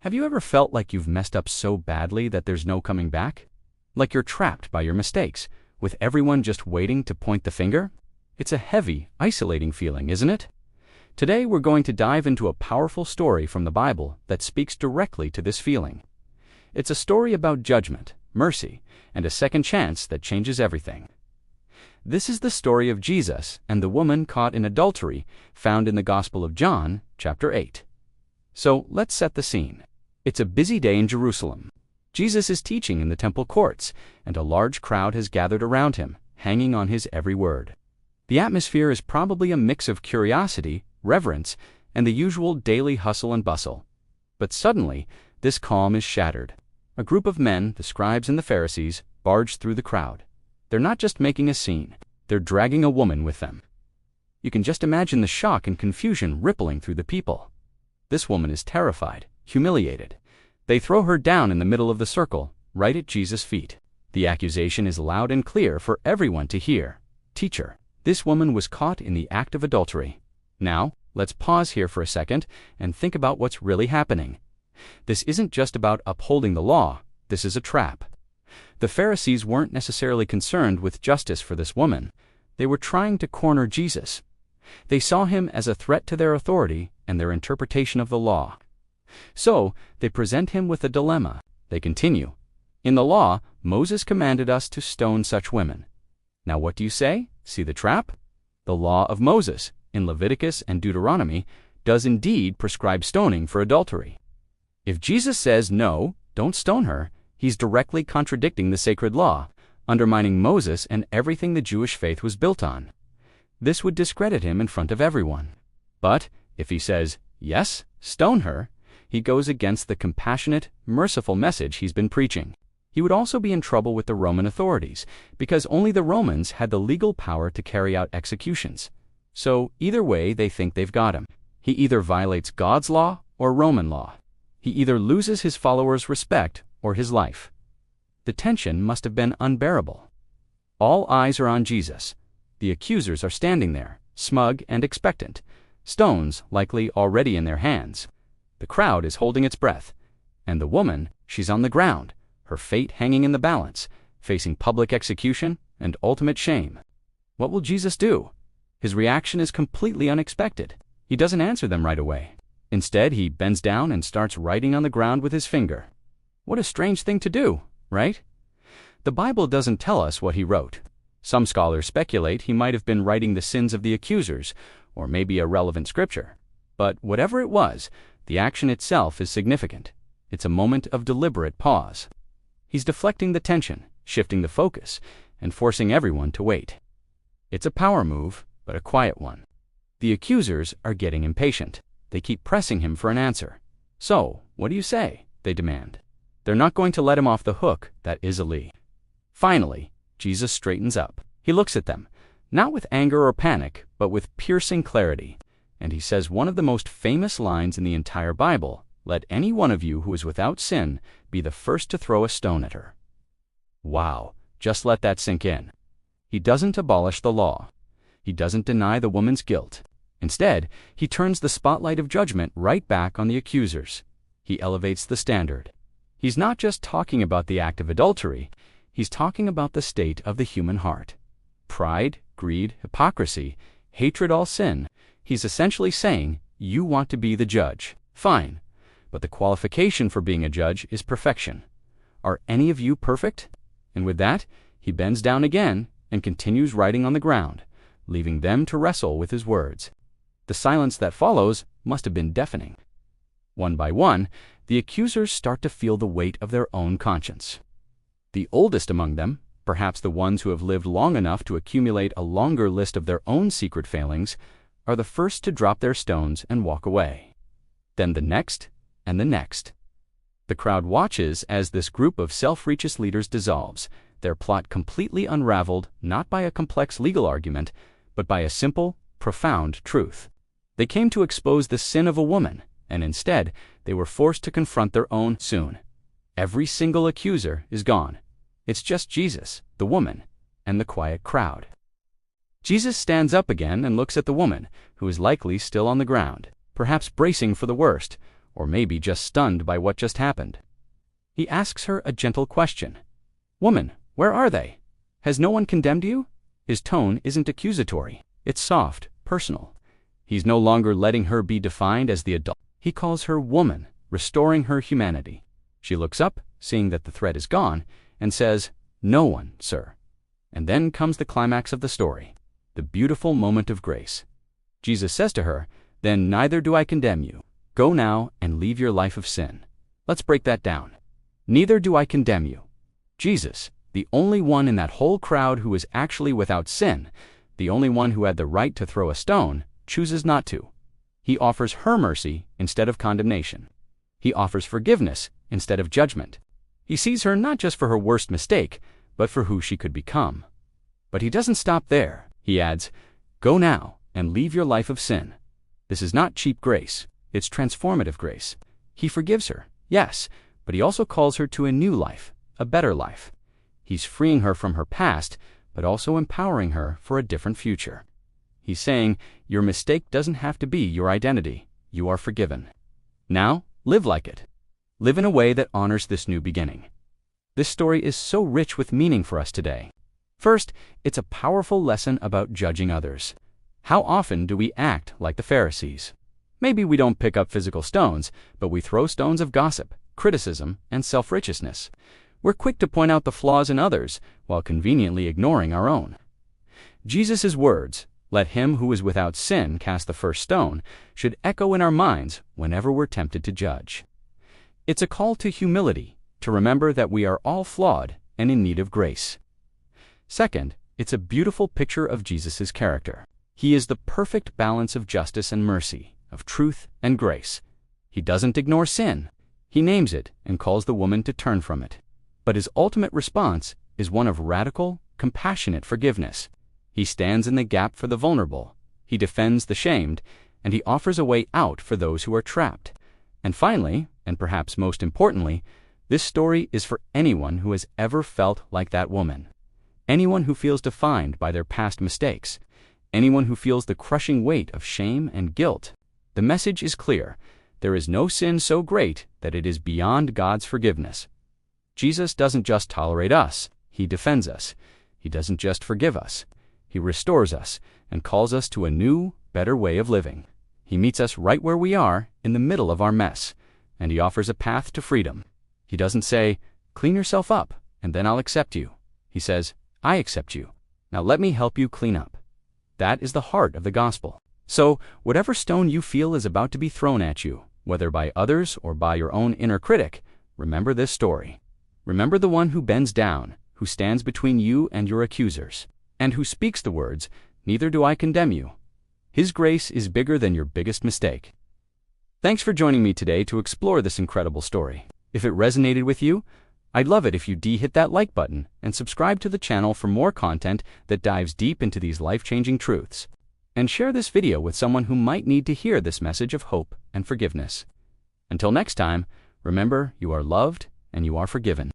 Have you ever felt like you've messed up so badly that there's no coming back? Like you're trapped by your mistakes, with everyone just waiting to point the finger? It's a heavy, isolating feeling, isn't it? Today we're going to dive into a powerful story from the Bible that speaks directly to this feeling. It's a story about judgment, mercy, and a second chance that changes everything. This is the story of Jesus and the woman caught in adultery, found in the Gospel of John, chapter 8. So let's set the scene. It's a busy day in Jerusalem. Jesus is teaching in the temple courts, and a large crowd has gathered around him, hanging on his every word. The atmosphere is probably a mix of curiosity, reverence, and the usual daily hustle and bustle. But suddenly, this calm is shattered. A group of men, the scribes and the Pharisees, barge through the crowd. They're not just making a scene, they're dragging a woman with them. You can just imagine the shock and confusion rippling through the people. This woman is terrified, humiliated. They throw her down in the middle of the circle, right at Jesus' feet. The accusation is loud and clear for everyone to hear. "Teacher, this woman was caught in the act of adultery." Now, let's pause here for a second and think about what's really happening. This isn't just about upholding the law, this is a trap. The Pharisees weren't necessarily concerned with justice for this woman. They were trying to corner Jesus. They saw him as a threat to their authority and their interpretation of the law. So, they present him with a dilemma. They continue, "In the law, Moses commanded us to stone such women. Now what do you say? See the trap? The law of Moses, in Leviticus and Deuteronomy, does indeed prescribe stoning for adultery. If Jesus says no, don't stone her, he's directly contradicting the sacred law, undermining Moses and everything the Jewish faith was built on. This would discredit him in front of everyone. But if he says, yes, stone her, he goes against the compassionate, merciful message he's been preaching. He would also be in trouble with the Roman authorities, because only the Romans had the legal power to carry out executions. So either way, they think they've got him. He either violates God's law or Roman law. He either loses his followers' respect or his life. The tension must have been unbearable. All eyes are on Jesus. The accusers are standing there, smug and expectant, stones likely already in their hands. The crowd is holding its breath, and the woman, she's on the ground, her fate hanging in the balance, facing public execution and ultimate shame. What will Jesus do? His reaction is completely unexpected. He doesn't answer them right away. Instead, he bends down and starts writing on the ground with his finger. What a strange thing to do, right? The Bible doesn't tell us what he wrote. Some scholars speculate he might have been writing the sins of the accusers, or maybe a relevant scripture. But whatever it was, the action itself is significant. It's a moment of deliberate pause. He's deflecting the tension, shifting the focus, and forcing everyone to wait. It's a power move, but a quiet one. The accusers are getting impatient. They keep pressing him for an answer. "So, what do you say?" they demand. They're not going to let him off the hook that easily. Finally, Jesus straightens up. He looks at them, not with anger or panic, but with piercing clarity. And he says one of the most famous lines in the entire Bible, "Let any one of you who is without sin be the first to throw a stone at her." Wow, just let that sink in. He doesn't abolish the law. He doesn't deny the woman's guilt. Instead, he turns the spotlight of judgment right back on the accusers. He elevates the standard. He's not just talking about the act of adultery, he's talking about the state of the human heart. Pride, greed, hypocrisy, hatred, all sin. He's essentially saying, you want to be the judge. Fine. But the qualification for being a judge is perfection. Are any of you perfect? And with that, he bends down again and continues writing on the ground, leaving them to wrestle with his words. The silence that follows must have been deafening. One by one, the accusers start to feel the weight of their own conscience. The oldest among them, perhaps the ones who have lived long enough to accumulate a longer list of their own secret failings, are the first to drop their stones and walk away. Then the next, and the next. The crowd watches as this group of self-righteous leaders dissolves, their plot completely unraveled not by a complex legal argument, but by a simple, profound truth. They came to expose the sin of a woman, and instead, they were forced to confront their own sin. Every single accuser is gone. It's just Jesus, the woman, and the quiet crowd. Jesus stands up again and looks at the woman, who is likely still on the ground, perhaps bracing for the worst, or maybe just stunned by what just happened. He asks her a gentle question. "Woman, where are they? Has no one condemned you?" His tone isn't accusatory. It's soft, personal. He's no longer letting her be defined as the adult. He calls her woman, restoring her humanity. She looks up, seeing that the threat is gone, and says, "No one, sir." And then comes the climax of the story, the beautiful moment of grace. Jesus says to her, "Then neither do I condemn you. Go now and leave your life of sin." Let's break that down. Neither do I condemn you. Jesus, the only one in that whole crowd who is actually without sin, the only one who had the right to throw a stone, chooses not to. He offers her mercy instead of condemnation. He offers forgiveness instead of judgment. He sees her not just for her worst mistake, but for who she could become. But he doesn't stop there. He adds, "Go now and leave your life of sin." This is not cheap grace. It's transformative grace. He forgives her, yes, but he also calls her to a new life, a better life. He's freeing her from her past, but also empowering her for a different future. He's saying, your mistake doesn't have to be your identity. You are forgiven. Now, live like it. Live in a way that honors this new beginning. This story is so rich with meaning for us today. First, it's a powerful lesson about judging others. How often do we act like the Pharisees? Maybe we don't pick up physical stones, but we throw stones of gossip, criticism, and self-righteousness. We're quick to point out the flaws in others while conveniently ignoring our own. Jesus' words, "Let him who is without sin cast the first stone," should echo in our minds whenever we're tempted to judge. It's a call to humility, to remember that we are all flawed and in need of grace. Second, it's a beautiful picture of Jesus' character. He is the perfect balance of justice and mercy, of truth and grace. He doesn't ignore sin. He names it and calls the woman to turn from it. But his ultimate response is one of radical, compassionate forgiveness. He stands in the gap for the vulnerable. He defends the shamed, and he offers a way out for those who are trapped. And finally, and perhaps most importantly, this story is for anyone who has ever felt like that woman. Anyone who feels defined by their past mistakes. Anyone who feels the crushing weight of shame and guilt. The message is clear. There is no sin so great that it is beyond God's forgiveness. Jesus doesn't just tolerate us. He defends us. He doesn't just forgive us. He restores us and calls us to a new, better way of living. He meets us right where we are, in the middle of our mess, and he offers a path to freedom. He doesn't say, "Clean yourself up, and then I'll accept you." He says, "I accept you. Now let me help you clean up." That is the heart of the gospel. So, whatever stone you feel is about to be thrown at you, whether by others or by your own inner critic, remember this story. Remember the one who bends down, who stands between you and your accusers, and who speaks the words, "Neither do I condemn you." His grace is bigger than your biggest mistake. Thanks for joining me today to explore this incredible story. If it resonated with you, I'd love it if you hit that like button and subscribe to the channel for more content that dives deep into these life-changing truths. And share this video with someone who might need to hear this message of hope and forgiveness. Until next time, remember, you are loved and you are forgiven.